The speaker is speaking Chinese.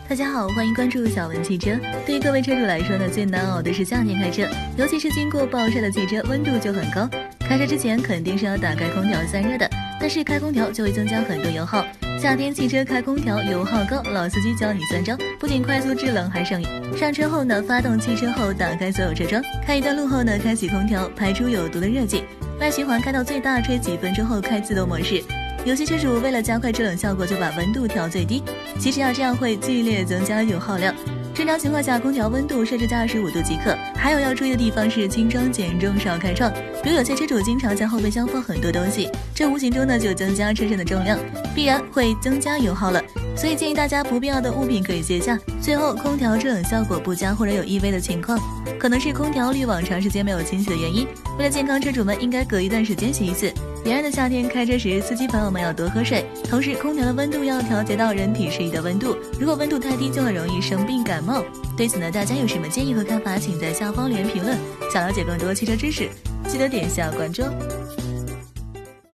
大家好，欢迎关注小文汽车。对于各位车主来说呢，最难熬的是夏天开车，尤其是经过暴晒的汽车，温度就很高。开车之前肯定是要打开空调散热的，但是开空调就会增加很多油耗。夏天汽车开空调油耗高，老司机教你算账，不仅快速制冷还上瘾。上车后呢，发动汽车后打开所有车窗，开一段路后呢，开启空调，排出有毒的热气，外循环开到最大，吹几分钟后开自动模式。有些车主为了加快制冷效果，就把温度调最低，其实这样会剧烈增加油耗量。正常情况下，空调温度设置在25度即可。还有要注意的地方是轻装简重，少开窗。比如有些车主经常在后备箱放很多东西，这无形中呢就增加车身的重量，必然会增加油耗了。所以建议大家不必要的物品可以卸下。最后，空调制冷效果不佳或者有异味的情况，可能是空调滤网长时间没有清洗的原因。为了健康，车主们应该隔一段时间洗一次。炎热的夏天开车时，司机朋友们要多喝水，同时空调的温度要调节到人体适宜的温度，如果温度太低就很容易生病感冒。对此呢，大家有什么建议和看法，请在下方留言评论。想了解更多汽车知识，记得点下关注。